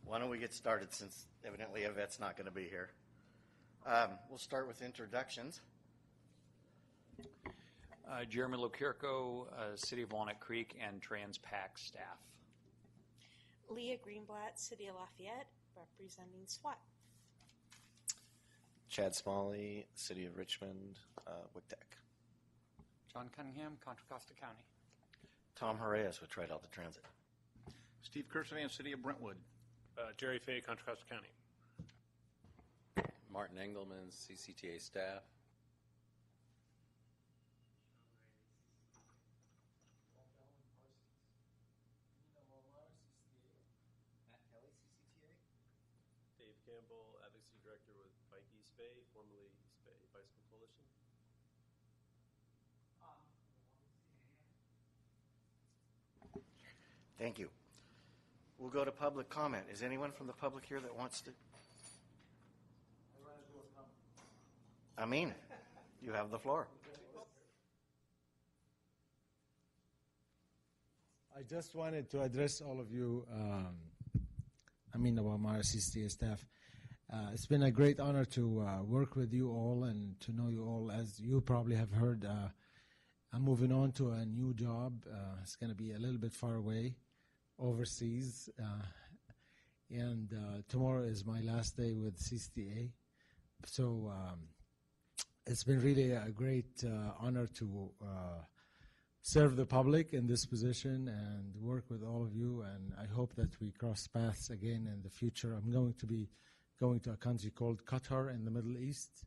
Why don't we get started since evidently Yvette's not going to be here. We'll start with introductions. Jeremy Lokirko, City of Walnut Creek and Transpac staff. Leah Greenblatt, City of Lafayette, representing SWAT. Chad Smalley, City of Richmond, WICTEC. John Cunningham, Contra Costa County. Tom Horaeus with Tri-Delta Transit. Steve Kersavan, City of Brentwood. Jerry Fay, Contra Costa County. Martin Engelman, CCTA staff. Dave Campbell, Advocacy Director with Bike East Bay, formerly East Bay Bicycle Coalition. Thank you. We'll go to public comment. Is anyone from the public here that wants to? Amin, you have the floor. I just wanted to address all of you, Amin Awamara, CCTA staff. It's been a great honor to work with you all and to know you all. As you probably have heard, I'm moving on to a new job. It's going to be a little bit far away, overseas. And tomorrow is my last day with CCTA. So it's been really a great honor to serve the public in this position and work with all of you, and I hope that we cross paths again in the future. I'm going to be going to a country called Qatar in the Middle East,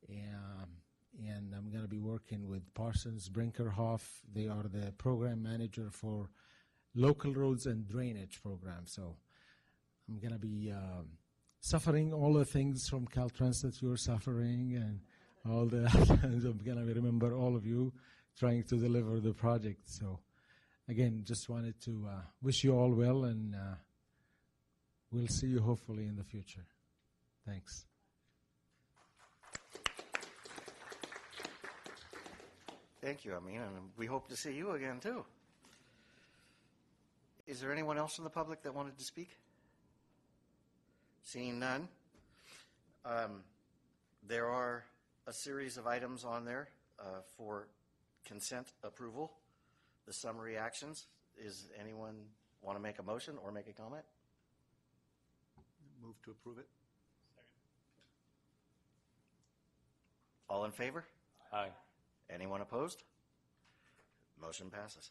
and I'm going to be working with Parsons Brinkerhoff. They are the program manager for local roads and drainage program. So I'm going to be suffering all the things from Caltrans that you're suffering and all the I'm going to remember all of you trying to deliver the project. So again, just wanted to wish you all well, and we'll see you hopefully in the future. Thanks. Thank you, Amin, and we hope to see you again too. Is there anyone else in the public that wanted to speak? Seeing none, there are a series of items on there for consent approval, the summary actions. Is anyone want to make a motion or make a comment? Move to approve it. Second. All in favor? Aye. Anyone opposed? Motion passes.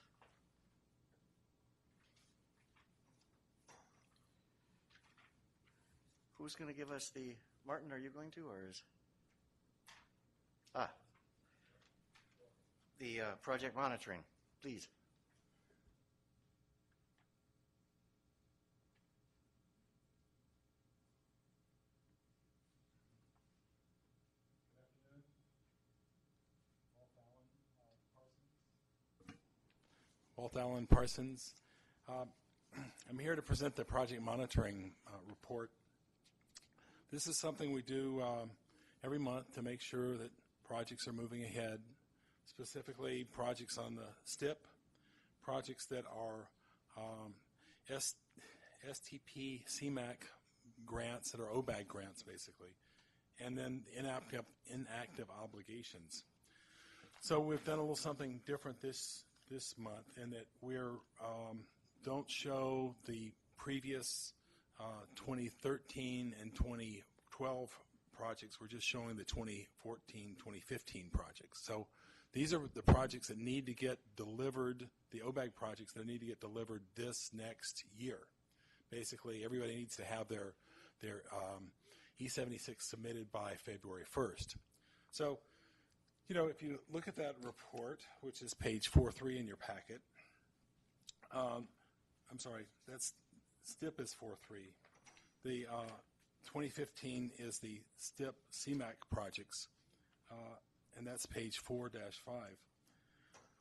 Who's going to give us the, Martin, are you going to, or is? The project monitoring, please. Good afternoon. Walt Allen Parsons. I'm here to present the project monitoring report. This is something we do every month to make sure that projects are moving ahead, specifically projects on the STIP, projects that are STP CMAQ grants that are OBAG grants basically, and then inactive obligations. So we've done a little something different this month in that we're don't show the previous 2013 and 2012 projects. We're just showing the 2014, 2015 projects. So these are the projects that need to get delivered, the OBAG projects that need to get delivered this next year. Basically, everybody needs to have their E76 submitted by February 1st. So, you know, if you look at that report, which is page 4.3 in your packet, I'm sorry, that's STIP is 4.3. The 2015 is the STIP CMAQ projects, and that's page 4-5.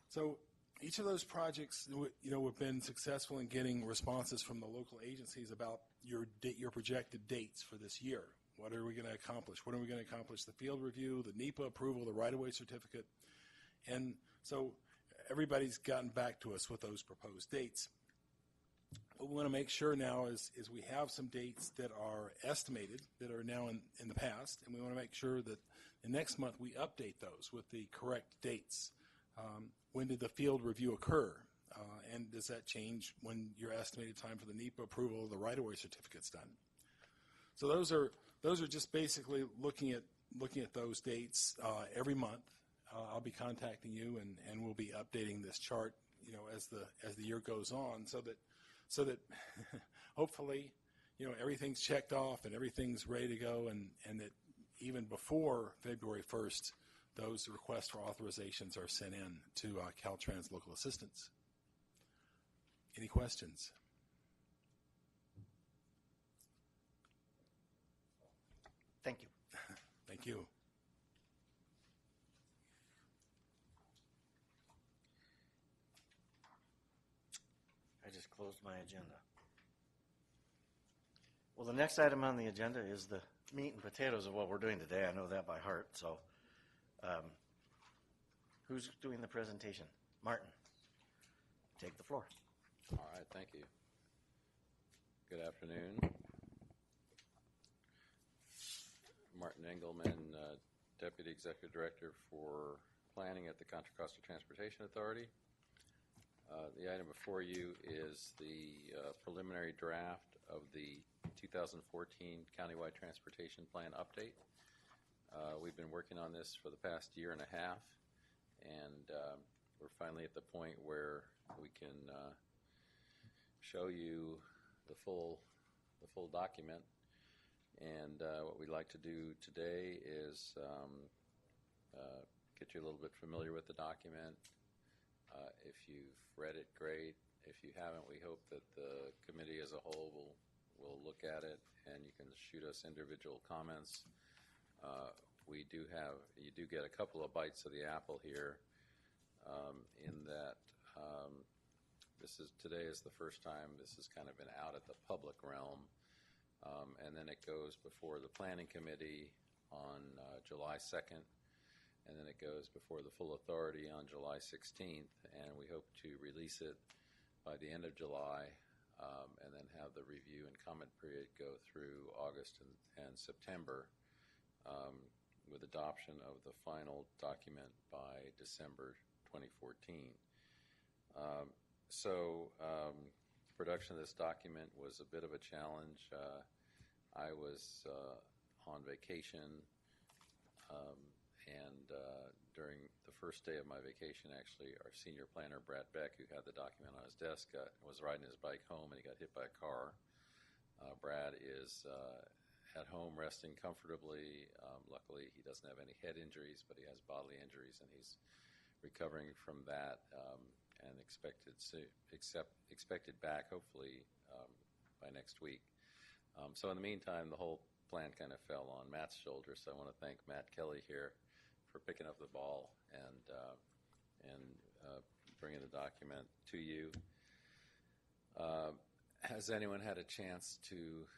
So each of those projects, you know, have been successful in getting responses from the local agencies about your projected dates for this year. What are we going to accomplish? When are we going to accomplish the field review, the NEPA approval, the right-of-way certificate? And so everybody's gotten back to us with those proposed dates. What we want to make sure now is we have some dates that are estimated, that are now in the past, and we want to make sure that the next month we update those with the correct dates. When did the field review occur? And does that change when your estimated time for the NEPA approval of the right-of-way certificate's done? So those are just basically looking at those dates every month. I'll be contacting you, and we'll be updating this chart, as the year goes on, so that hopefully, everything's checked off and everything's ready to go, and that even before February 1st, those requests for authorizations are sent in to Caltrans Local Assistance. Any questions? Thank you. Thank you. I just closed my agenda. Well, the next item on the agenda is the meat and potatoes of what we're doing today. I know that by heart. So who's doing the presentation? Martin, take the floor. All right, thank you. Good afternoon. Martin Engelman, Deputy Executive Director for Planning at the Contra Costa Transportation Authority. The item before you is the preliminary draft of the 2014 Countywide Transportation Plan update. We've been working on this for the past year and a half, and we're finally at the point where we can show you the full document. And what we'd like to do today is get you a little bit familiar with the document. If you've read it, great. If you haven't, we hope that the committee as a whole will look at it, and you can shoot us individual comments. You do get a couple of bites of the apple here, in that today is the first time this has kind of been out at the public realm, and then it goes before the Planning Committee on July 2nd, and then it goes before the full authority on July 16th, and we hope to release it by the end of July, and then have the review and comment period go through August and September, with adoption of the final document by December 2014. Production of this document was a bit of a challenge. I was on vacation, and during the first day of my vacation, actually, our senior planner, Brad Beck, who had the document on his desk, was riding his bike home, and he got hit by a car. Brad is at home resting comfortably. Luckily, he doesn't have any head injuries, but he has bodily injuries, and he's recovering from that, and expected back, hopefully, by next week. So in the meantime, the whole plan kind of fell on Matt's shoulders, so I want to thank Matt Kelly here for picking up the ball and bringing the document to you. Has anyone had a chance to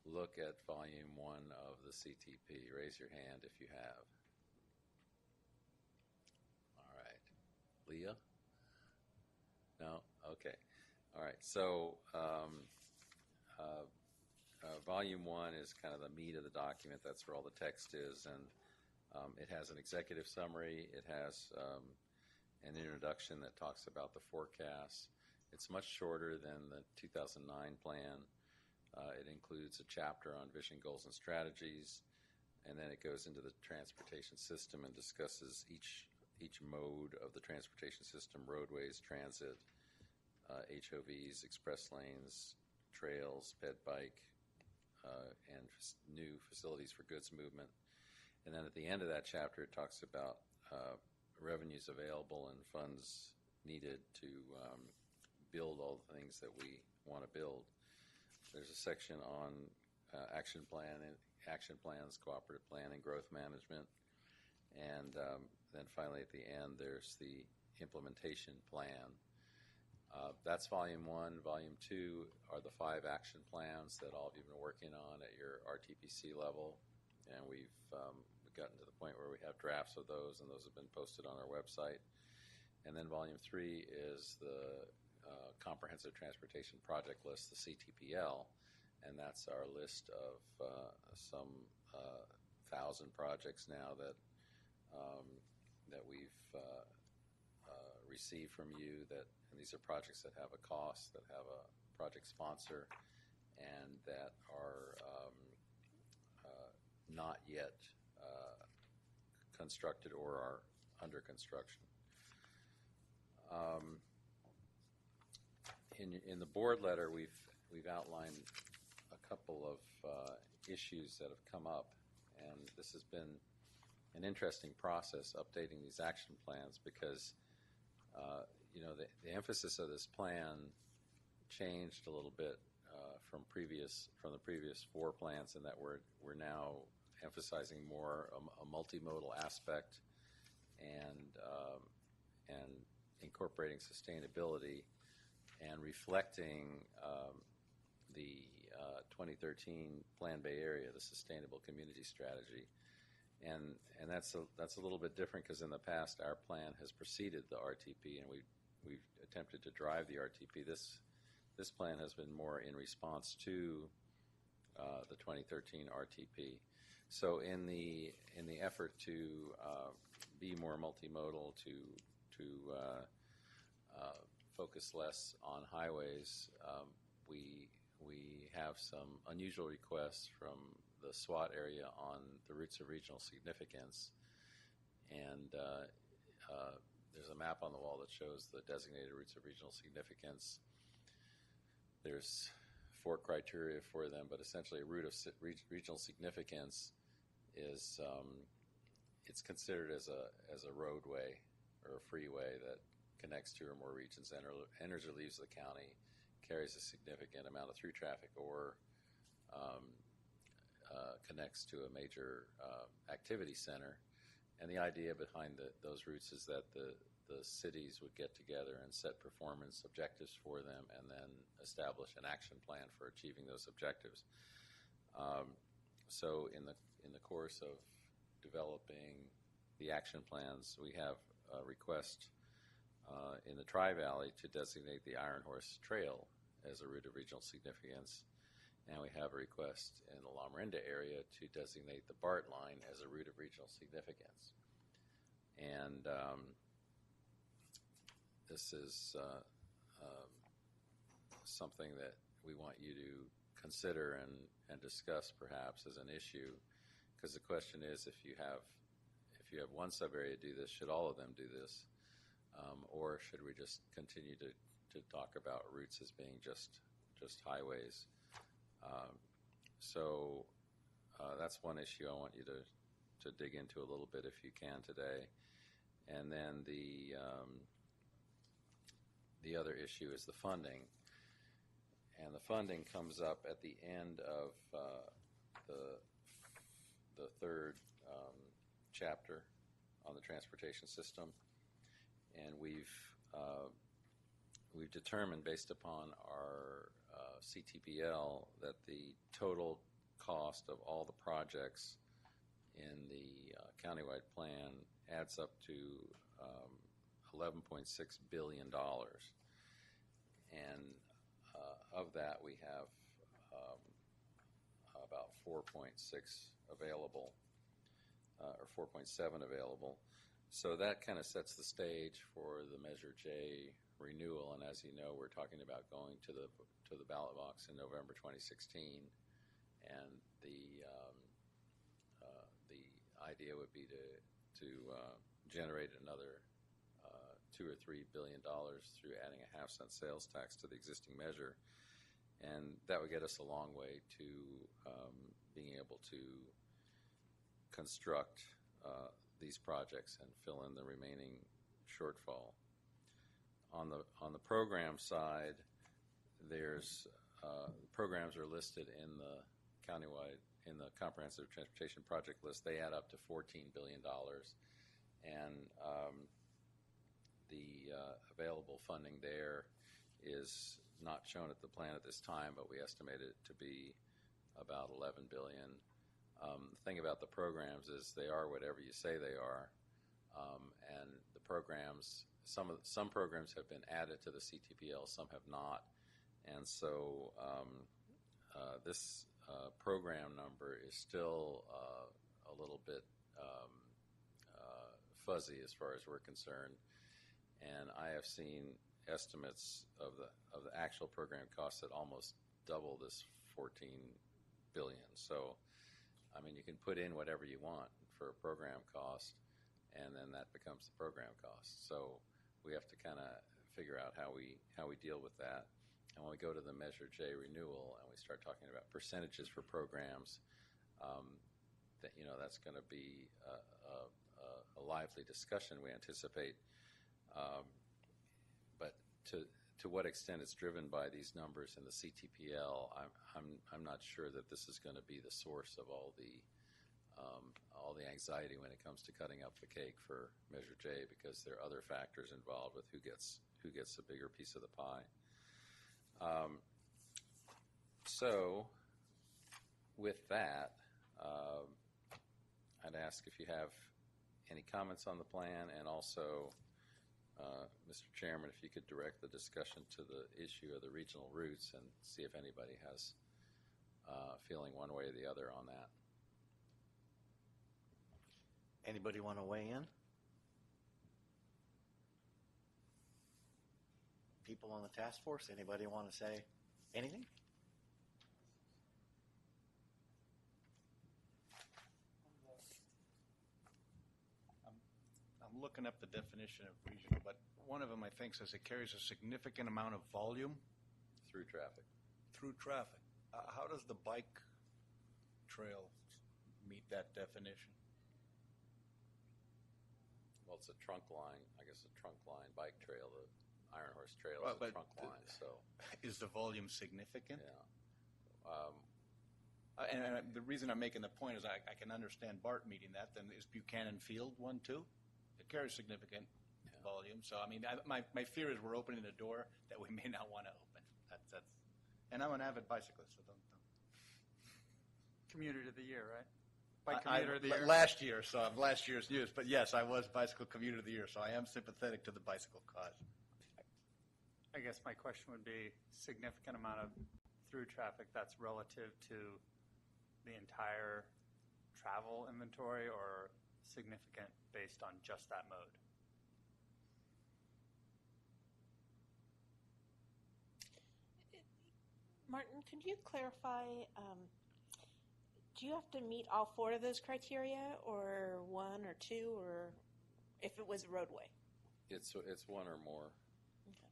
look at Volume 1 of the CTP? Raise your hand if you have. All right. Leah? No? Okay. All right. So Volume 1 is kind of the meat of the document. That's where all the text is, and it has an executive summary. It has an introduction that talks about the forecasts. It's much shorter than the 2009 plan. It includes a chapter on vision, goals, and strategies, and then it goes into the transportation system and discusses each mode of the transportation system: roadways, transit, HOVs, express lanes, trails, ped bike, and new facilities for goods movement. And then at the end of that chapter, it talks about revenues available and funds needed to build all the things that we want to build. There's a section on action plans, cooperative planning, growth management, and then finally at the end, there's the implementation plan. That's Volume 1. Volume 2 are the 5 action plans that all of you have been working on at your RTPC level, and we've gotten to the point where we have drafts of those, and those have been posted on our website. And then Volume 3 is the Comprehensive Transportation Project List, the CTPL, and that's our list of some 1,000 projects now that we've received from you. And these are projects that have a cost, that have a project sponsor, and that are not yet constructed or are under construction. In the board letter, we've outlined a couple of issues that have come up, and this has been an interesting process updating these action plans because the emphasis of this plan changed a little bit from the previous 4 plans, in that we're now emphasizing more a multimodal aspect and incorporating sustainability and reflecting the 2013 Plan Bay Area, the Sustainable Community Strategy. And that's a little bit different because in the past our plan has preceded the RTP, and we've attempted to drive the RTP. This plan has been more in response to the 2013 RTP. So in the effort to be more multimodal, to focus less on highways, we have some unusual requests from the SWAT area on the routes of regional significance, and there's a map on the wall that shows the designated routes of regional significance. There's 4 criteria for them, but essentially a route of regional significance is it's considered as a roadway or a freeway that connects 2 or more regions, enters or leaves the county, carries a significant amount of through traffic, or connects to a major activity center. And the idea behind those routes is that the cities would get together and set performance objectives for them, and then establish an action plan for achieving those objectives. So in the course of developing the action plans, we have a request in the Tri-Valley to designate the Iron Horse Trail as a route of regional significance, and we have a request in the La Miranda area to designate the BART line as a route of regional significance. And this is something that we want you to consider and discuss perhaps as an issue, because the question is, if you have one sub-area do this, should all of them do this? Or should we just continue to talk about routes as being just highways? So that's one issue I want you to dig into a little bit if you can today. And then the other issue is the funding. And the funding comes up at the end of the 3rd chapter on the transportation system. And we've determined, based upon our CTPL, that the total cost of all the projects in the countywide plan adds up to $11.6 billion. And of that, we have about 4.6 available, or 4.7 available. So that kind of sets the stage for the Measure J renewal, and as you know, we're talking about going to the ballot box in November 2016, and the idea would be to generate another $2 or $3 billion through adding a half-cent sales tax to the existing measure, and that would get us a long way to being able to construct these projects and fill in the remaining shortfall. On the program side, there's programs are listed in the countywide, in the Comprehensive Transportation Project List. They add up to $14 billion, and the available funding there is not shown at the plan at this time, but we estimate it to be about $11 billion. The thing about the programs is they are whatever you say they are. and the programs, some programs have been added to the CTPL, some have not, and so this program number is still a little bit fuzzy as far as we're concerned. And I have seen estimates of the actual program costs that almost double this $14 billion. So, I mean, you can put in whatever you want for a program cost, and then that becomes the program cost. So we have to kind of figure out how we deal with that. And when we go to the Measure J renewal and we start talking about percentages for programs, that's going to be a lively discussion, we anticipate. But to what extent it's driven by these numbers in the CTPL, I'm not sure that this is going to be the source of all the anxiety when it comes to cutting up the cake for Measure J, because there are other factors involved with who gets a bigger piece of the pie. So, with that, I'd ask if you have any comments on the plan, and also, Mr. Chairman, if you could direct the discussion to the issue of the regional routes and see if anybody has feeling one way or the other on that. Anybody want to weigh in? People on the task force, anybody want to say anything? I'm looking up the definition of regional, but one of them I think says it carries a significant amount of volume Through traffic. through traffic. How does the bike trail meet that definition? Well, it's a trunk line, I guess a trunk line bike trail. The Iron Horse Trail Well, is a but trunk line, so, Is the volume significant? yeah. And the reason I'm making the point is I can understand BART meeting that. Then is Buchanan Field one too? It carries significant volume. So I mean, my fear is we're opening a door that we may not want to open. That's. And I'm an avid bicyclist, so don't. Commuter of the year, right? Bike commuter of the year. Last year, so of last year's news. But yes, I was bicycle commuter of the year, so I am sympathetic to the bicycle cause. I guess my question would be significant amount of through traffic that's relative to the entire travel inventory, or significant based on just that mode? Martin, could you clarify, do you have to meet all four of those criteria, or one or two, or if it was a roadway? It's one or more. Okay.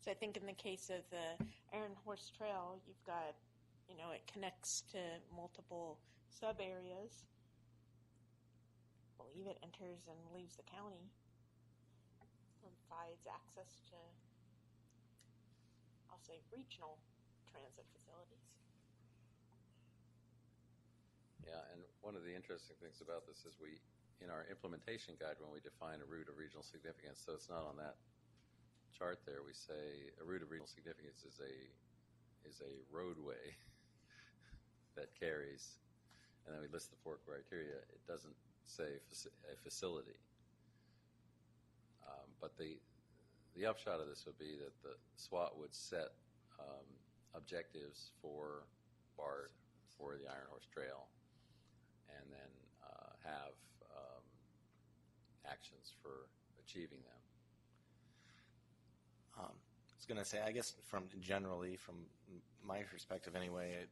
So I think in the case of the Iron Horse Trail, you've got, it connects to multiple sub areas. I believe it enters and leaves the county. Provides access to, I'll say, regional transit facilities. Yeah, and one of the interesting things about this is in our implementation guide, when we define a route of regional significance, so it's not on that chart there, we say a route of regional significance is a roadway that carries, and then we list the four criteria. It doesn't say a facility. But the upshot of this would be that the SWAT would set objectives for BART, for the Iron Horse Trail, and then have actions for achieving them. I was going to say, I guess from my perspective anyway,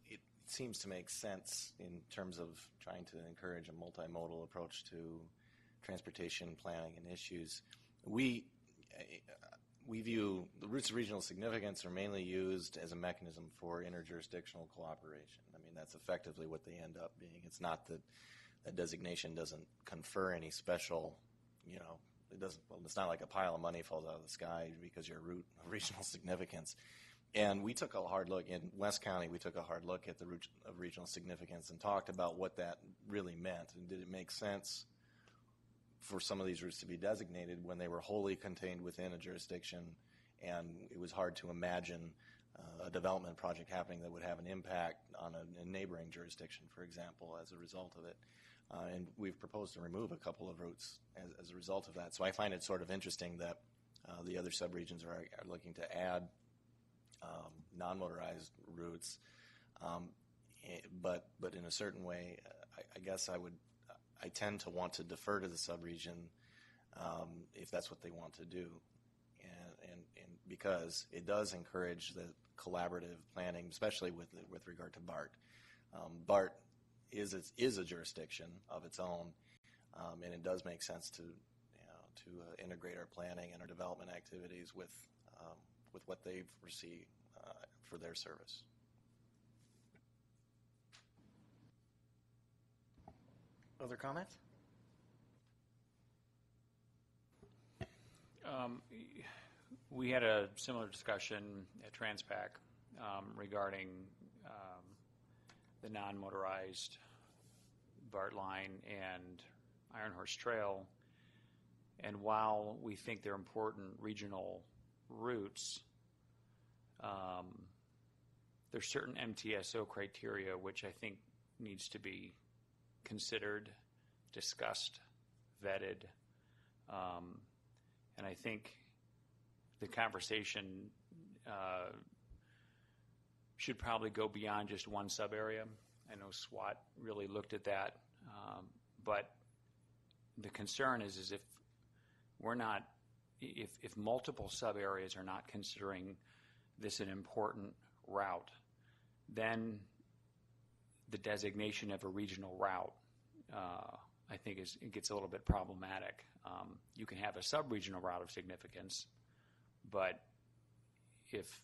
it seems to make sense in terms of trying to encourage a multimodal approach to transportation planning and issues. We view the routes of regional significance are mainly used as a mechanism for interjurisdictional cooperation. I mean, that's effectively what they end up being. It's not that that designation doesn't confer any special, it's not like a pile of money falls out of the sky because you're a route of regional significance. And we took a hard look in West County. We took a hard look at the route of regional significance and talked about what that really meant, and did it make sense for some of these routes to be designated when they were wholly contained within a jurisdiction, and it was hard to imagine a development project happening that would have an impact on a neighboring jurisdiction, for example, as a result of it. and we've proposed to remove a couple of routes as a result of that. So I find it sort of interesting that the other subregions are looking to add non-motorized routes, but in a certain way, I guess I tend to want to defer to the subregion if that's what they want to do, and because it does encourage the collaborative planning, especially with regard to BART. BART is a jurisdiction of its own, and it does make sense to integrate our planning and our development activities with what they've received for their service. Other comments? We had a similar discussion at Transpac regarding the non-motorized BART line and Iron Horse Trail. And while we think they're important regional routes, there's certain MTSO criteria which I think needs to be considered, discussed, vetted, and I think the conversation should probably go beyond just one sub-area. I know SWAT really looked at that, but the concern is if we're not, if multiple sub-areas are not considering this an important route, then the designation of a regional route, I think it gets a little bit problematic. You can have a sub-regional route of significance, but if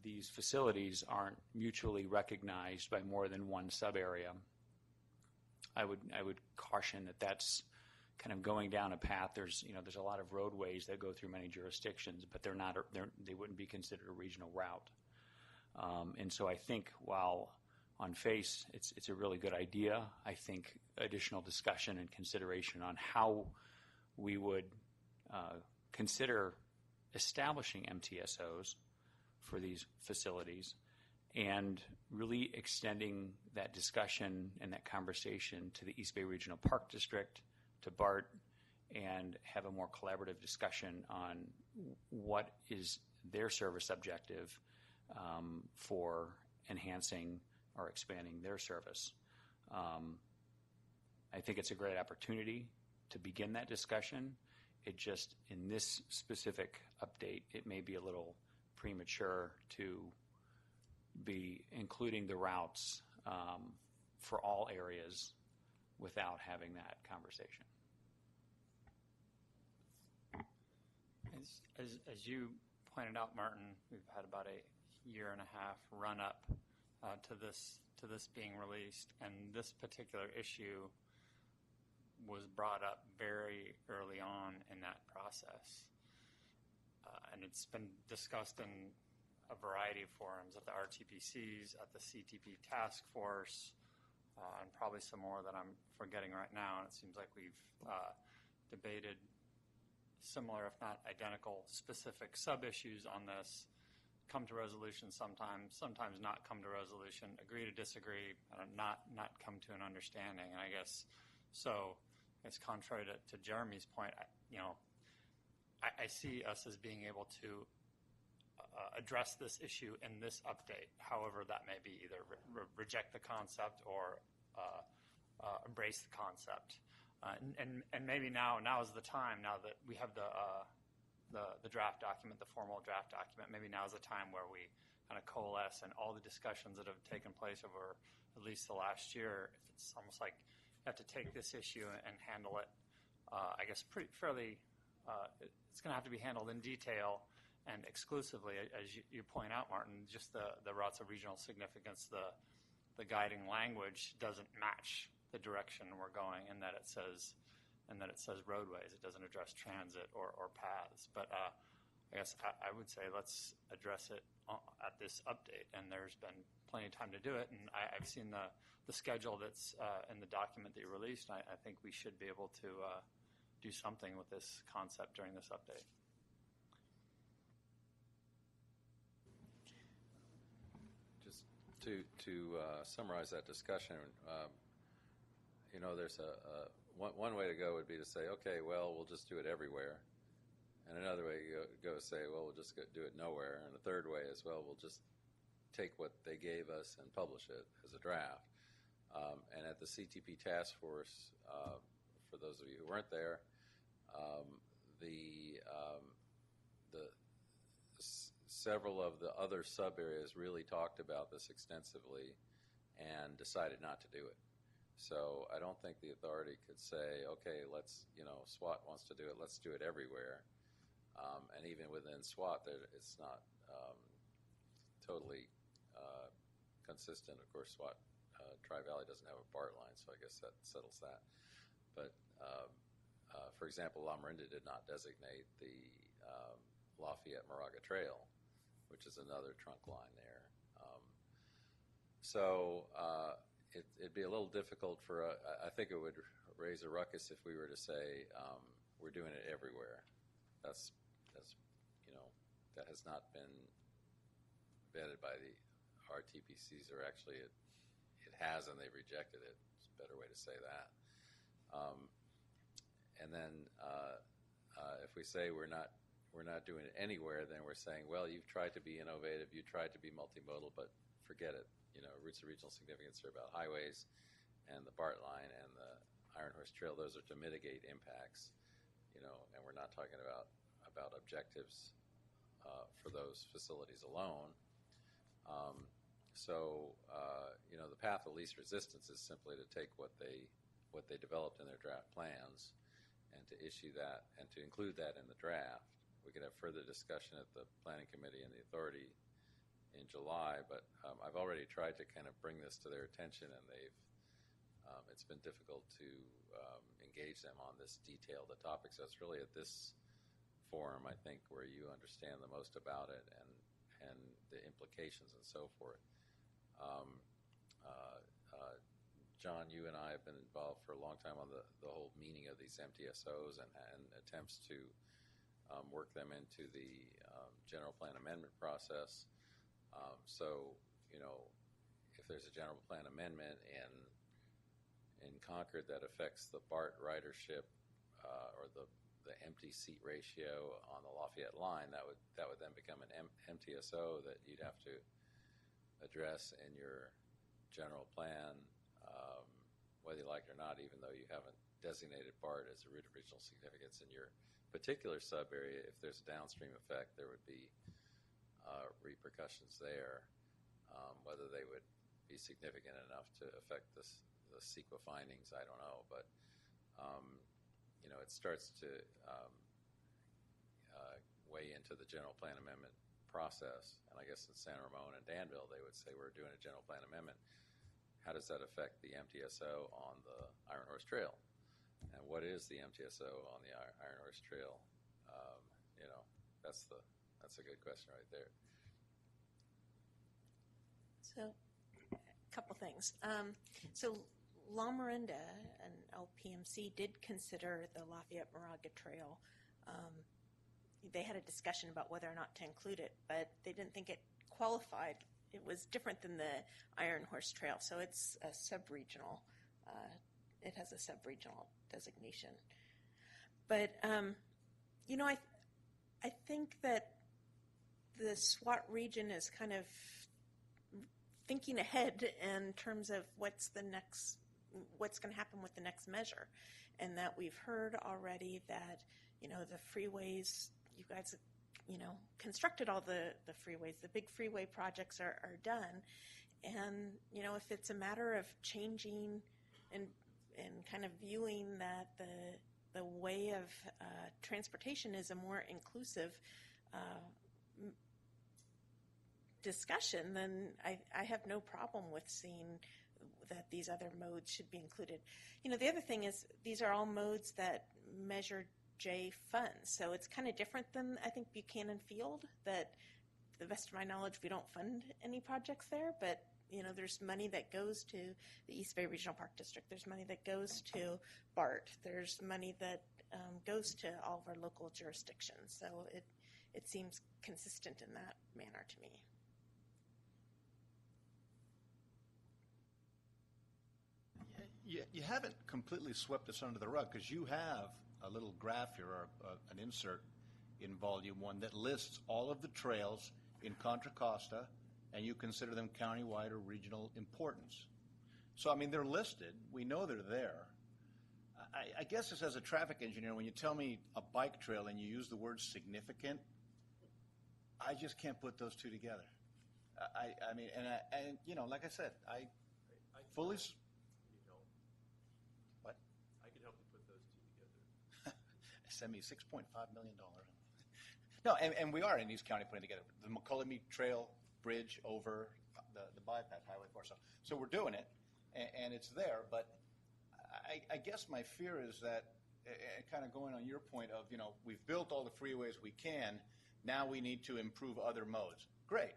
these facilities aren't mutually recognized by more than one sub-area, I would caution that that's kind of going down a path. There's a lot of roadways that go through many jurisdictions, but they wouldn't be considered a regional route. And so I think while on face it's a really good idea, I think additional discussion and consideration on how we would consider establishing MTSOs for these facilities and really extending that discussion and that conversation to the East Bay Regional Park District, to BART, and have a more collaborative discussion on what is their service objective for enhancing or expanding their service. I think it's a great opportunity to begin that discussion. It just, in this specific update, it may be a little premature to be including the routes for all areas without having that conversation. As you pointed out, Martin, we've had about a year and a half run up to this being released, and this particular issue was brought up very early on in that process. And it's been discussed in a variety of forums, at the RTPCs, at the CTP task force, and probably some more that I'm forgetting right now. And it seems like we've debated similar, if not identical, specific sub-issues on this, come to resolution sometimes not come to resolution, agree to disagree, not come to an understanding. And I guess so. It's contrary to Jeremy's point. I see us as being able to address this issue in this update. However, that may be either reject the concept or embrace the concept. And maybe now is the time. Now that we have the draft document, the formal draft document, maybe now is the time where we kind of coalesce, and all the discussions that have taken place over at least the last year. It's almost like you have to take this issue and handle it, I guess, fairly. It's going to have to be handled in detail and exclusively, as you point out, Martin. Just the routes of regional significance, the guiding language doesn't match the direction we're going, in that it says roadways. It doesn't address transit or paths. But I guess I would say let's address it at this update, and there's been plenty of time to do it. And I've seen the schedule that's in the document that you released. I think we should be able to do something with this concept during this update. Just to summarize that discussion, there's one way to go would be to say, okay, well, we'll just do it everywhere. And another way to go say, well, we'll just do it nowhere. And a third way is, well, we'll just take what they gave us and publish it as a draft. And at the CTP task force, for those of you who weren't there, several of the other sub areas really talked about this extensively and decided not to do it. So I don't think the authority could say, okay, SWAT wants to do it, let's do it everywhere. And even within SWAT, it's not totally consistent. Of course, SWAT Tri-Valley doesn't have a BART line, so I guess that settles that. But for example, La Marinda did not designate the Lafayette-Moraga Trail, which is another trunk line there. It'd be a little difficult I think it would raise a ruckus if we were to say we're doing it everywhere. That has not been vetted by the RTPCs, or actually it has and they've rejected it. It's a better way to say that. And then if we say we're not doing it anywhere, then we're saying, well, you've tried to be innovative, you tried to be multimodal, but forget it. Routes of regional significance are about highways and the BART line and the Iron Horse Trail. Those are to mitigate impacts, and we're not talking about objectives for those facilities alone. The path of least resistance is simply to take what they developed in their draft plans and to issue that and to include that in the draft. We could have further discussion at the Planning Committee and the Authority in July, but I've already tried to kind of bring this to their attention, and it's been difficult to engage them on this detailed a topic. So it's really at this forum, I think, where you understand the most about it and the implications and so forth. John, you and I have been involved for a long time on the whole meaning of these MTSOs and attempts to work them into the general plan amendment process. If there's a general plan amendment in Concord that affects the BART ridership or the empty seat ratio on the Lafayette line, that would then become an MTSO that you'd have to address in your general plan, whether you like it or not, even though you haven't designated BART as a route of regional significance in your particular sub area. If there's a downstream effect, there would be repercussions there. Whether they would be significant enough to affect the CEQA findings, I don't know. But it starts to weigh into the general plan amendment process. And I guess in San Ramon and Danville, they would say we're doing a general plan amendment. How does that affect the MTSO on the Iron Horse Trail? And what is the MTSO on the Iron Horse Trail? That's a good question right there. So, a couple things. So, La Marinda and LPMC did consider the Lafayette-Moraga Trail. They had a discussion about whether or not to include it, but they didn't think it qualified. It was different than the Iron Horse Trail, so it's a sub-regional. It has a sub-regional designation. But, I think that the SWAT region is kind of thinking ahead in terms of what's going to happen with the next measure, and that we've heard already that the freeways, you guys constructed all the freeways, the big freeway projects are done, and if it's a matter of changing and kind of viewing that the way of transportation is a more inclusive discussion, then I have no problem with seeing that these other modes should be included. The other thing is these are all modes that measure J funds, so it's kind of different than, I think, Buchanan Field, that to the best of my knowledge we don't fund any projects there, but there's money that goes to the East Bay Regional Park District, there's money that goes to BART, there's money that goes to all of our local jurisdictions, so it seems consistent in that manner to me. you haven't completely swept this under the rug, because you have a little graph here, or an insert in Volume 1 that lists all of the trails in Contra Costa, and you consider them countywide or regional importance. So, I mean, they're listed. We know they're there. I guess just as a traffic engineer, when you tell me a bike trail and you use the word significant, I just can't put those two together. I mean, and you know, like I said, I fully. Need help. What? I can help you put those two together. Send me $6.5 million. No, and we are in East County putting together the McCullough Trail Bridge over the bypass, Highway 4. So we're doing it, and it's there. But I guess my fear is that, kind of going on your point of, you know, we've built all the freeways we can. Now we need to improve other modes. Great.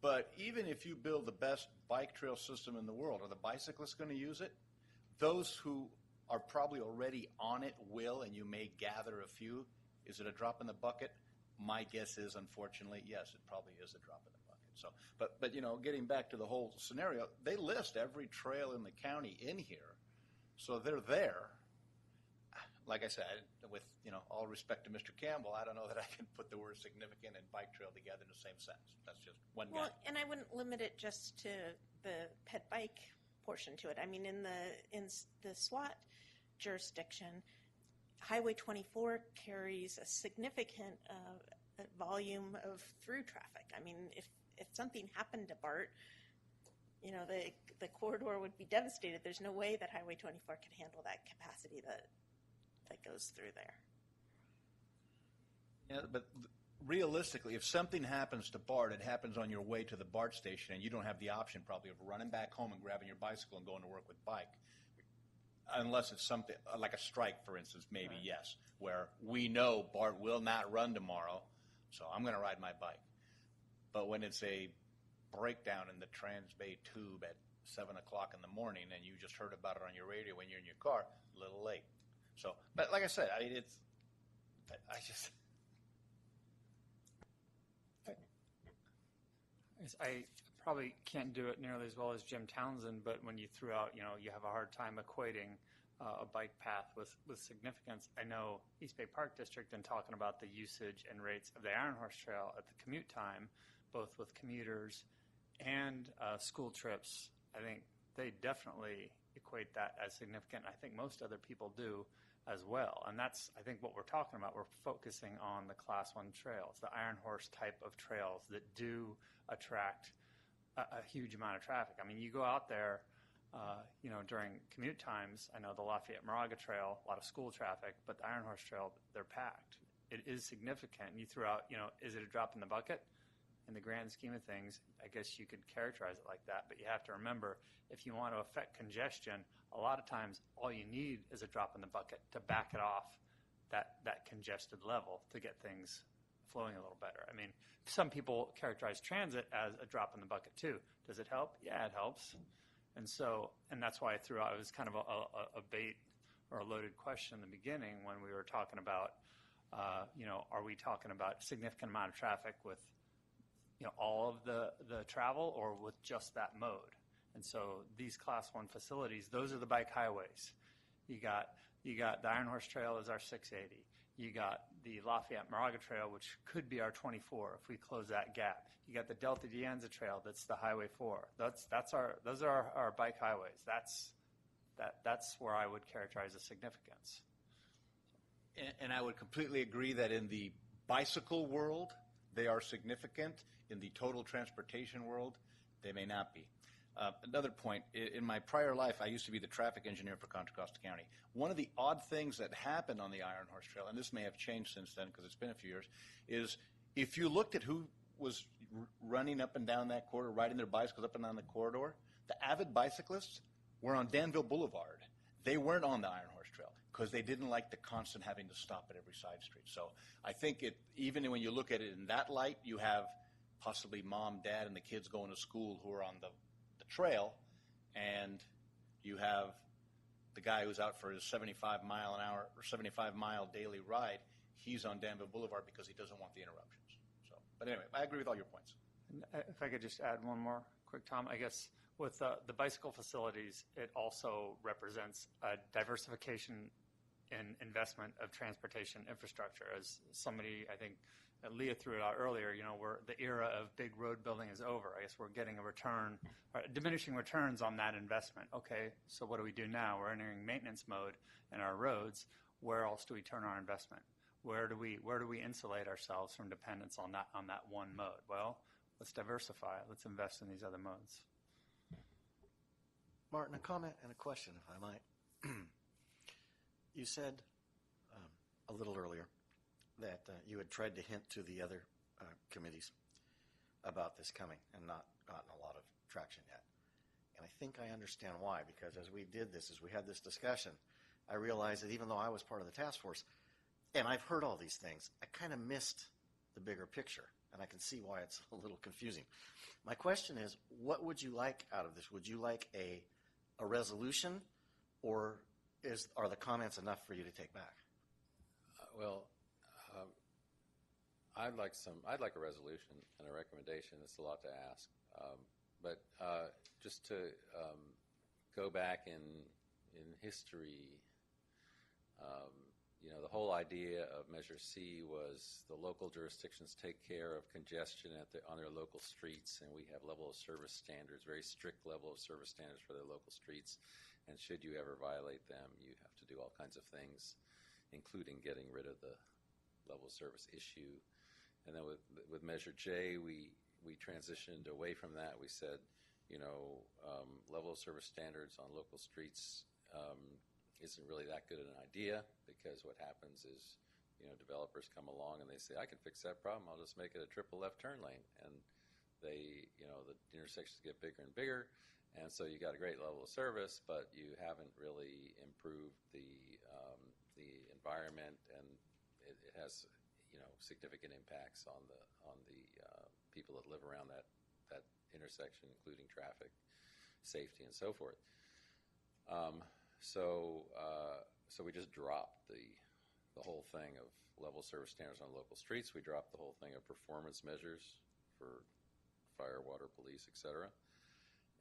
But even if you build the best bike trail system in the world, are the bicyclists going to use it? Those who are probably already on it will, and you may gather a few. Is it a drop in the bucket? My guess is, unfortunately, yes, it probably is a drop in the bucket. So, but you know, getting back to the whole scenario, they list every trail in the county in here, so they're there. Like I said, with, you know, all respect to Mr. Campbell, I don't know that I can put the word significant and bike trail together in the same sentence. That's just one guy. Well, and I wouldn't limit it just to the pet bike portion to it. I mean, in the SWAT jurisdiction, Highway 24 carries a significant volume of through traffic. I mean, if something happened to BART, you know, the corridor would be devastated. There's no way that Highway 24 could handle that capacity that goes through there. Yeah, but realistically, if something happens to BART, it happens on your way to the BART station, and you don't have the option probably of running back home and grabbing your bicycle and going to work with bike. Unless it's something like a strike, for instance, maybe, right. Yes, where we know BART will not run tomorrow, so I'm going to ride my bike. But when it's a breakdown in the Transbay tube at 7 o'clock in the morning and you just heard about it on your radio when you're in your car, a little late. So, but like I said, I mean, I probably can't do it nearly as well as Jim Townsend, but when you threw out, you know, you have a hard time equating a bike path with significance. I know East Bay Park District, and talking about the usage and rates of the Iron Horse Trail at the commute time, both with commuters and school trips, I think they definitely equate that as significant. I think most other people do as well. And that's, I think, what we're talking about. We're focusing on the Class 1 trails, the Iron Horse type of trails that do attract a huge amount of traffic. I mean, you go out there, you know, during commute times. I know the Lafayette-Moraga Trail, a lot of school traffic, but the Iron Horse Trail, they're packed. It is significant. You threw out, you know, is it a drop in the bucket? In the grand scheme of things, I guess you could characterize it like that, but you have to remember, if you want to affect congestion, a lot of times all you need is a drop in the bucket to back it off that congested level to get things flowing a little better. I mean, some people characterize transit as a drop in the bucket too. Does it help? Yeah, it helps. And so, and that's why I threw out, it was kind of a bait or a loaded question in the beginning when we were talking about, you know, are we talking about a significant amount of traffic with, you know, all of the travel, or with just that mode? And so these Class 1 facilities, those are the bike highways. You got the Iron Horse Trail is our 680. You got the Lafayette-Moraga Trail, which could be our 24 if we close that gap. You got the Delta de Anza Trail, that's the Highway 4. Those are our bike highways. That's where I would characterize the significance. And I would completely agree that in the bicycle world, they are significant. In the total transportation world, they may not be. Another point, in my prior life, I used to be the traffic engineer for Contra Costa County. One of the odd things that happened on the Iron Horse Trail, and this may have changed since then because it's been a few years, is if you looked at who was running up and down that corridor, riding their bicycles up and down the corridor, the avid bicyclists were on Danville Boulevard. They weren't on the Iron Horse Trail because they didn't like the constant having to stop at every side street. So I think even when you look at it in that light, you have possibly mom, dad, and the kids going to school who are on the trail, and you have the guy who's out for his 75-mile daily ride. He's on Danville Boulevard because he doesn't want the interruptions. So, but anyway, I agree with all your points. And if I could just add one more quick, Tom, I guess with the bicycle facilities, it also represents a diversification in investment of transportation infrastructure. As somebody, I think, Leah threw it out earlier, the era of big road building is over. I guess we're getting a return, or diminishing returns on that investment. Okay, so what do we do now? We're entering maintenance mode in our roads. Where else do we turn our investment? Where do we insulate ourselves from dependence on that one mode? Well, let's diversify. Let's invest in these other modes. Martin, a comment and a question, if I might. You said a little earlier that you had tried to hint to the other committees about this coming and not gotten a lot of traction yet. And I think I understand why, because as we did this, as we had this discussion, I realized that even though I was part of the task force, and I've heard all these things, I kind of missed the bigger picture, and I can see why it's a little confusing. My question is, what would you like out of this? Would you like a resolution, or are the comments enough for you to take back? I'd like a resolution and a recommendation. It's a lot to ask, but just to go back in history. The whole idea of Measure C was the local jurisdictions take care of congestion on their local streets, and we have level of service standards, very strict level of service standards for their local streets. And should you ever violate them, you have to do all kinds of things, including getting rid of the level of service issue. And then with Measure J, we transitioned away from that. We said, level of service standards on local streets isn't really that good an idea, because what happens is, developers come along and they say, I can fix that problem. I'll just make it a triple left turn lane. And the intersections get bigger and bigger. And so you got a great level of service, but you haven't really improved the environment, and it has, significant impacts on the people that live around that intersection, including traffic, safety, and so forth. So we just dropped the whole thing of level service standards on local streets. We dropped the whole thing of performance measures for fire, water, police, etc.,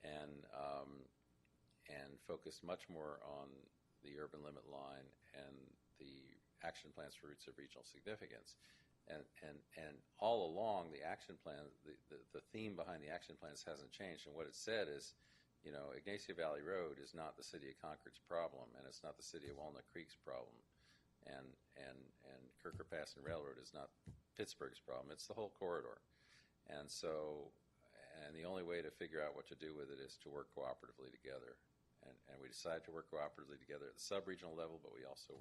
and focused much more on the urban limit line and the action plans for routes of regional significance. And all along, the action plan, the theme behind the action plans hasn't changed. And what it said is, Ignacio Valley Road is not the city of Concord's problem, and it's not the city of Walnut Creek's problem, and Kirker Pass and Railroad is not Pittsburgh's problem. It's the whole corridor. And the only way to figure out what to do with it is to work cooperatively together. And we decided to work cooperatively together at the sub-regional level, but we also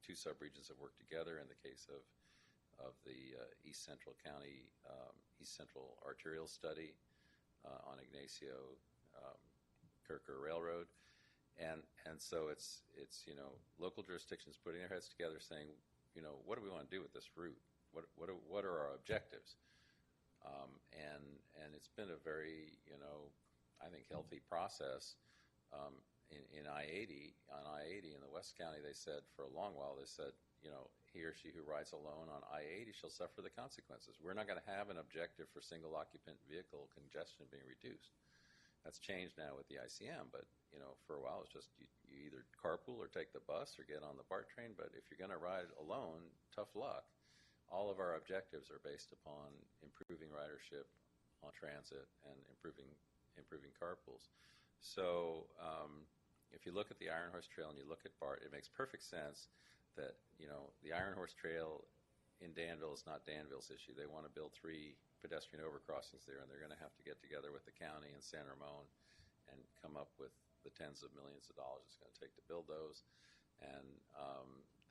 two sub-regions have worked together in the case of the East Central County, East Central Arterial Study on Ignacio Kirker Railroad. And so it's local jurisdictions putting their heads together saying, what do we want to do with this route? What are our objectives? And it's been a very, I think, healthy process. In I-80, on I-80 in the West County, they said for a long while, they said, he or she who rides alone on I-80 shall suffer the consequences. We're not going to have an objective for single occupant vehicle congestion being reduced. That's changed now with the ICM, but for a while it's just you either carpool or take the bus or get on the BART train. But if you're going to ride alone, tough luck. All of our objectives are based upon improving ridership on transit and improving carpools. So if you look at the Iron Horse Trail and you look at BART, it makes perfect sense that the Iron Horse Trail in Danville is not Danville's issue. They want to build 3 pedestrian overcrossings there, and they're going to have to get together with the county and San Ramon and come up with the tens of millions of dollars it's going to take to build those. And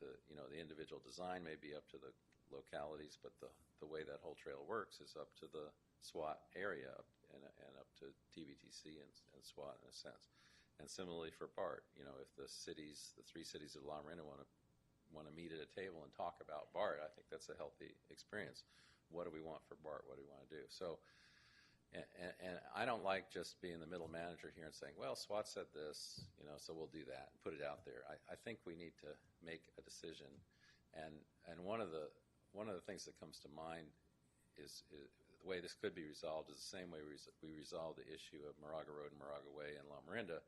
the individual design may be up to the localities, but the way that whole trail works is up to the SWAT area and up to TVTC and SWAT in a sense. And similarly for BART, if the 3 cities of Loma Linda want to meet at a table and talk about BART, I think that's a healthy experience. What do we want for BART? What do we want to do? So, and I don't like just being the middle manager here and saying, well, SWAT said this, so we'll do that and put it out there. I think we need to make a decision. And one of the things that comes to mind is the way this could be resolved is the same way we resolved the issue of Moraga Road and Moraga Way and La Marinda,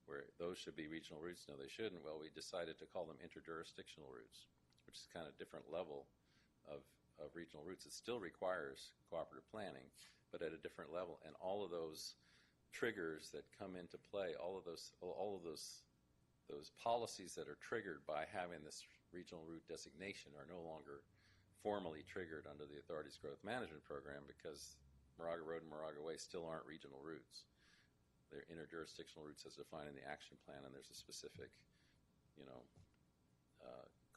where those should be regional routes. No, they shouldn't. Well, we decided to call them interjurisdictional routes, which is kind of different level of regional routes. It still requires cooperative planning, but at a different level. And all of those triggers that come into play, all of those policies that are triggered by having this regional route designation are no longer formally triggered under the authority's growth management program, because Moraga Road and Moraga Way still aren't regional routes. They're interjurisdictional routes as defined in the action plan, and there's a specific,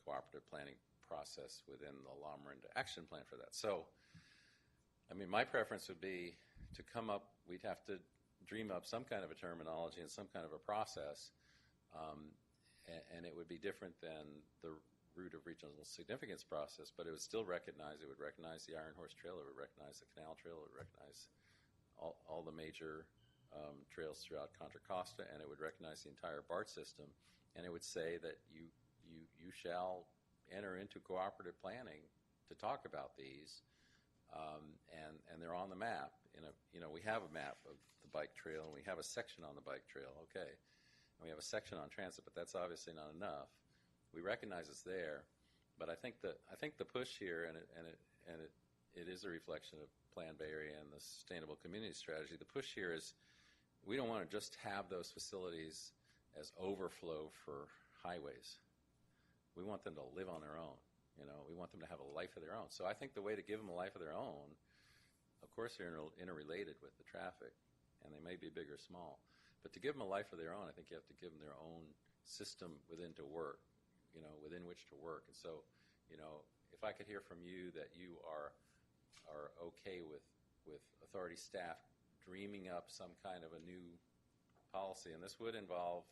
cooperative planning process within the La Marinda action plan for that. So, I mean, my preference would be to come up, we'd have to dream up some kind of a terminology and some kind of a process, and it would be different than the route of regional significance process, but it would still recognize, the Iron Horse Trail, it would recognize the Canal Trail, it would recognize all the major trails throughout Contra Costa, and it would recognize the entire BART system, and it would say that you shall enter into cooperative planning to talk about these, and they're on the map. We have a map of the bike trail, and we have a section on the bike trail, okay, and we have a section on transit, but that's obviously not enough. We recognize it's there, but I think the push here, and it is a reflection of Plan Bay Area and the Sustainable Community Strategy. The push here is we don't want to just have those facilities as overflow for highways. We want them to live on their own. We want them to have a life of their own. So I think the way to give them a life of their own, of course, they're interrelated with the traffic, and they may be big or small, but to give them a life of their own, I think you have to give them their own system within which to work. And so, if I could hear from you that you are okay with authority staff dreaming up some kind of a new policy, and this would involve,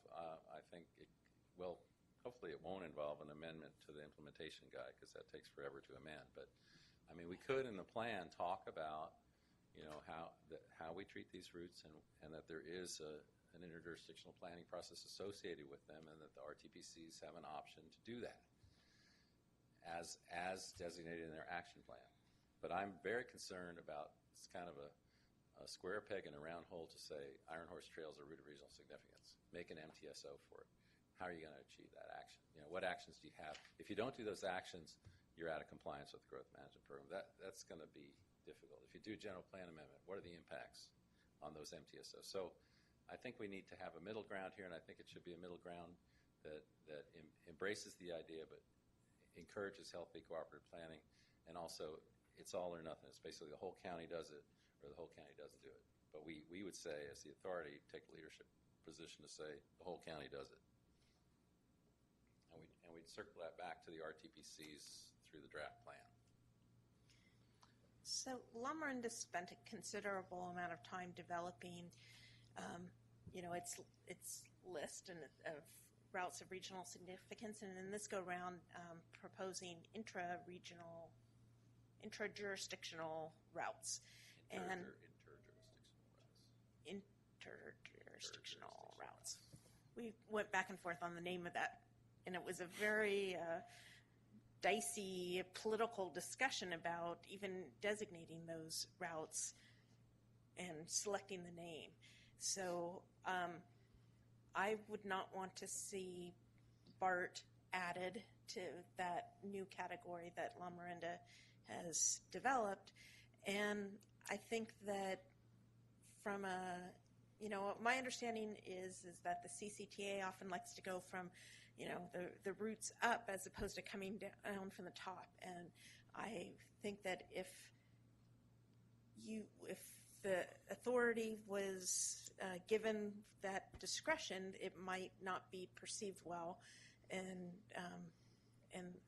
hopefully it won't involve an amendment to the implementation guide, because that takes forever to amend. But I mean, we could in the plan talk about how we treat these routes, and that there is an interjurisdictional planning process associated with them, and that the RTPCs have an option to do that as designated in their action plan. But I'm very concerned about, it's kind of a square peg in a round hole to say Iron Horse Trail is a route of regional significance. Make an MTSO for it. How are you going to achieve that action? What actions do you have? If you don't do those actions, you're out of compliance with the growth management program. That's going to be difficult. If you do a general plan amendment, what are the impacts on those MTSOs? So I think we need to have a middle ground here, and I think it should be a middle ground that embraces the idea but encourages healthy cooperative planning, and also it's all or nothing. It's basically the whole county does it or the whole county doesn't do it. But we would say, as the authority, take a leadership position to say the whole county does it. And we'd circle that back to the RTPCs through the draft plan. So La Marinda spent a considerable amount of time developing, its list of routes of regional significance, and in this go-round, proposing intra-jurisdictional routes. Interjurisdictional routes. We went back and forth on the name of that, and it was a very dicey political discussion about even designating those routes and selecting the name. So I would not want to see BART added to that new category that La Marinda has developed. And I think that from my understanding is that the CCTA often likes to go from the routes up as opposed to coming down from the top. And I think that if the authority was given that discretion, it might not be perceived well. And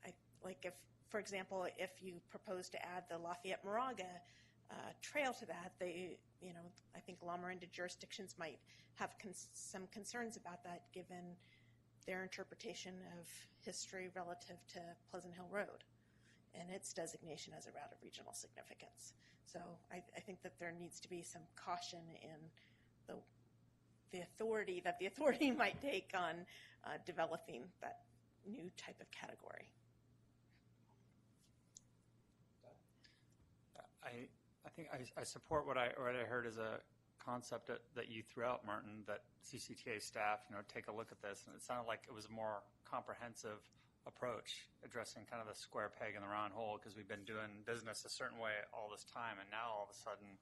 I if, for example, if you propose to add the Lafayette-Moraga trail to that, I think La Marinda jurisdictions might have some concerns about that, given their interpretation of history relative to Pleasant Hill Road and its designation as a route of regional significance. So I think that there needs to be some caution in the authority that the authority might take on developing that new type of category. I think I support what I heard as a concept that you threw out, Martin, that CCTA staff, take a look at this. And it sounded like it was a more comprehensive approach, addressing kind of the square peg in the round hole, because we've been doing business a certain way all this time, and now all of a sudden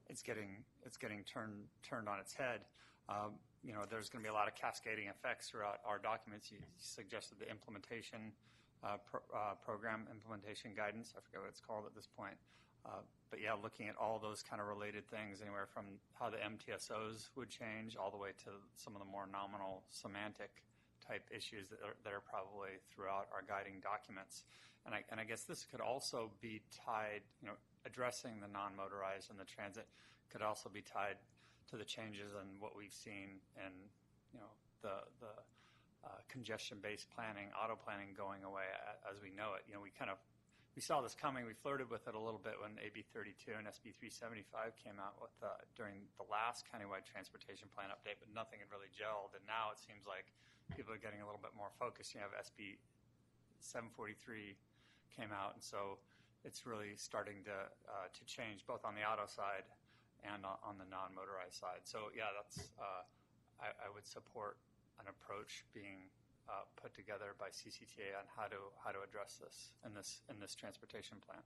it's getting turned on its head. There's going to be a lot of cascading effects throughout our documents. You suggested the implementation program implementation guidance. I forget what it's called at this point. But yeah, looking at all those kind of related things, anywhere from how the MTSOs would change all the way to some of the more nominal semantic type issues that are probably throughout our guiding documents. And I guess this could also be tied, addressing the non-motorized and the transit could also be tied to the changes in what we've seen in, the congestion-based planning, auto planning going away as we know it. We saw this coming. We flirted with it a little bit when AB 32 and SB 375 came out with during the last countywide transportation plan update, but nothing had really gelled. And now it seems like people are getting a little bit more focused. You have SB 743 came out, and so it's really starting to change both on the auto side and on the non-motorized side. So yeah, that's I would support an approach being put together by CCTA on how to address this in this transportation plan.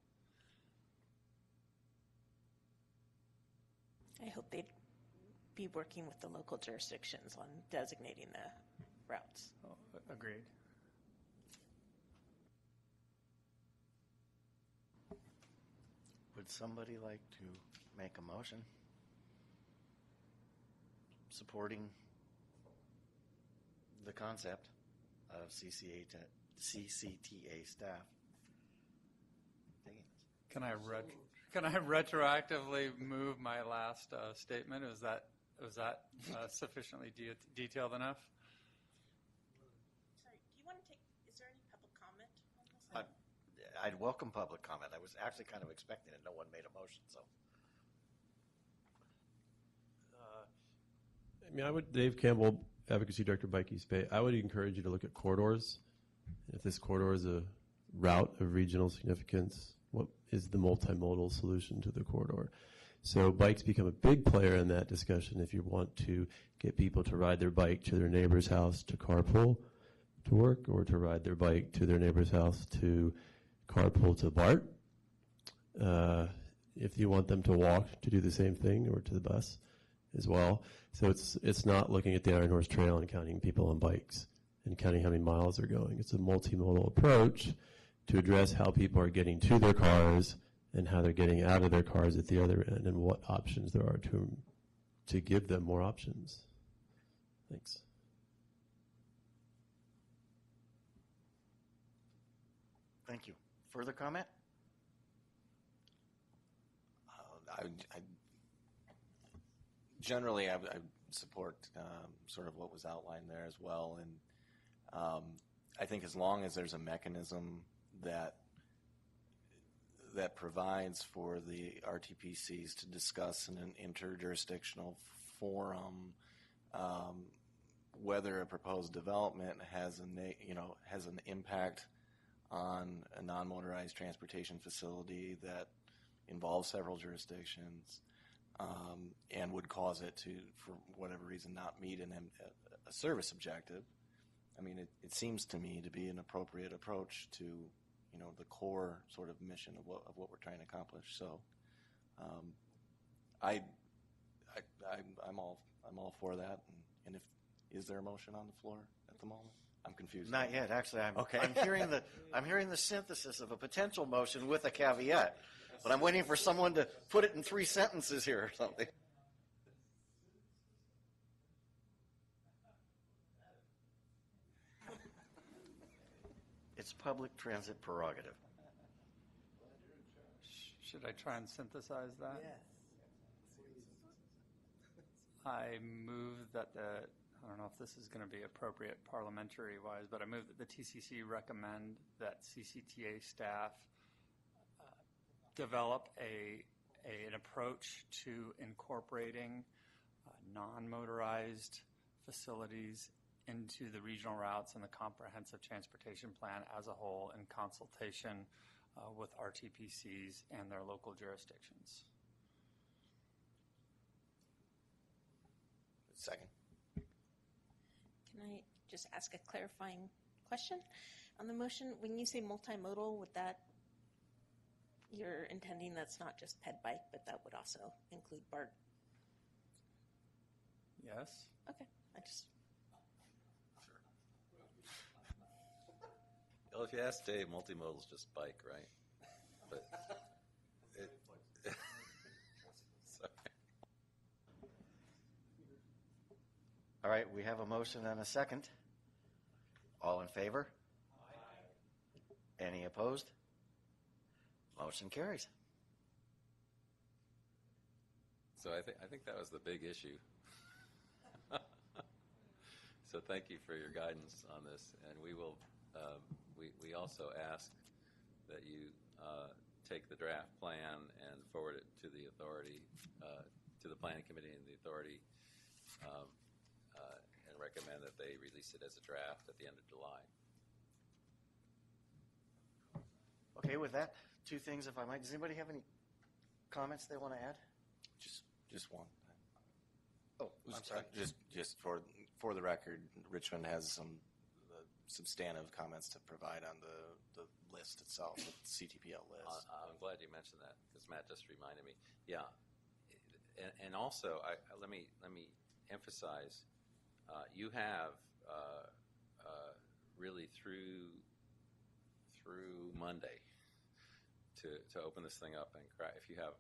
I hope they'd be working with the local jurisdictions on designating the routes. Oh, agreed. Would somebody like to make a motion supporting the concept of CCTA staff? Can I retroactively move my last statement? Was that sufficiently detailed enough? Sorry, do you want to is there any public comment on this? I'd welcome public comment. I was actually kind of expecting it. No one made a motion, so. Dave Campbell, Advocacy Director, Bike East Bay. I would encourage you to look at corridors. If this corridor is a route of regional significance, what is the multimodal solution to the corridor? So bikes become a big player in that discussion if you want to get people to ride their bike to their neighbor's house to carpool to work, or to ride their bike to their neighbor's house to carpool to BART. If you want them to walk to do the same thing, or to the bus as well. So it's not looking at the Iron Horse Trail and counting people on bikes and counting how many miles they're going. It's a multimodal approach to address how people are getting to their cars and how they're getting out of their cars at the other end, and what options there are to give them more options. Thanks. Thank you. Further comment? Generally, I would support sort of what was outlined there as well, and I think as long as there's a mechanism that provides for the RTPCs to discuss in an interjurisdictional forum whether a proposed development has an impact on a non-motorized transportation facility that involves several jurisdictions, and would cause it to, for whatever reason, not meet a service objective. I mean, it seems to me to be an appropriate approach to, the core sort of mission of what we're trying to accomplish. So, I'm all for that. And is there a motion on the floor at the moment? I'm confused. Not yet. Actually, Okay. I'm hearing the synthesis of a potential motion with a caveat, but I'm waiting for someone to put it in 3 sentences here or something. It's public transit prerogative. Should I try and synthesize that? Yes. I move that I don't know if this is going to be appropriate parliamentary-wise, but I move that the TCC recommend that CCTA staff develop an approach to incorporating non-motorized facilities into the regional routes and the comprehensive transportation plan as a whole, in consultation with RTPCs and their local jurisdictions. Second. Can I just ask a clarifying question? On the motion, when you say multimodal, would that, you're intending that's not just ped bike, but that would also include BART? Yes? Okay, I just, Well, if you ask Dave, multimodal is just bike, right? But sorry. All right, we have a motion and a second. All in favor? Any opposed? Motion carries. So I think that was the big issue. So thank you for your guidance on this, and we will. We also ask that you take the draft plan and forward it to the authority, to the planning committee and the authority, and recommend that they release it as a draft at the end of July. Okay, with that, two things, if I might. Does anybody have any comments they want to add? Just one. Oh, I'm sorry. Just for the record, Richmond has some substantive comments to provide on the list itself, the CTPL list. I'm glad you mentioned that because Matt just reminded me. Yeah, and also let me emphasize, you have really through Monday to open this thing up and if you have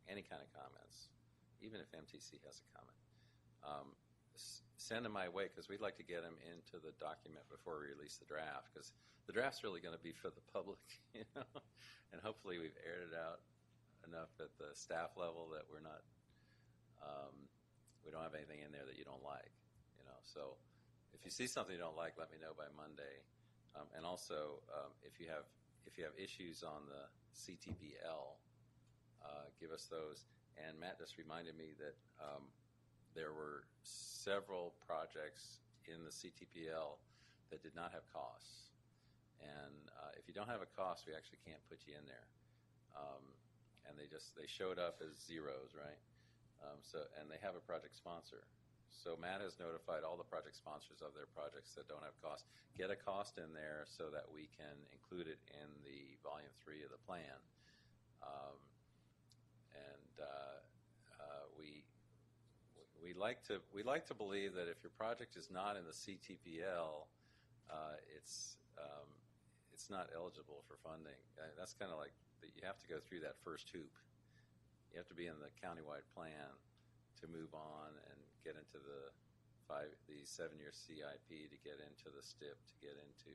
any kind of comments, even if MTC has a comment, send them my way because we'd like to get them into the document before we release the draft because the draft's really going to be for the public, you know, and hopefully we've aired it out enough at the staff level that we're not, we don't have anything in there that you don't like, you know. So if you see something you don't like, let me know by Monday. And also, if you have issues on the CTPL, give us those. And Matt just reminded me that there were several projects in the CTPL that did not have costs. And if you don't have a cost, we actually can't put you in there. And they showed up as zeros, right? And they have a project sponsor. So Matt has notified all the project sponsors of their projects that don't have costs. Get a cost in there so that we can include it in the volume 3 of the plan. We like to believe that if your project is not in the CTPL, it's not eligible for funding. That's kind of like you have to go through that first hoop. You have to be in the countywide plan to move on and get into the 7-year CIP, to get into the STIP, to get into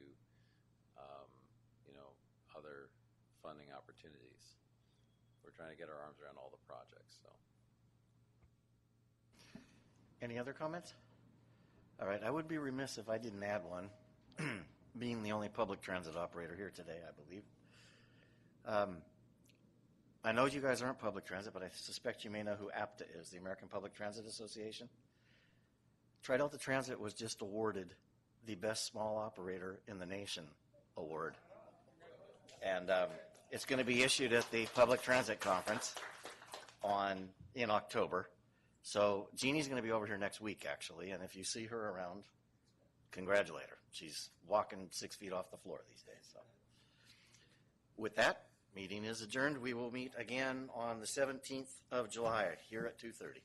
other funding opportunities. We're trying to get our arms around all the projects. So, Any other comments? All right, I would be remiss if I didn't add one, being the only public transit operator here today, I believe. I know you guys aren't public transit, but I suspect you may know who APTA is, the American Public Transit Association. Tri-Delta Transit was just awarded the Best Small Operator in the Nation award. And it's going to be issued at the Public Transit Conference in October. So Jeannie's going to be over here next week, actually, and if you see her around, congratulate her. She's walking 6 feet off the floor these days. So, with that, meeting is adjourned. We will meet again on the 17th of July here at 2:30.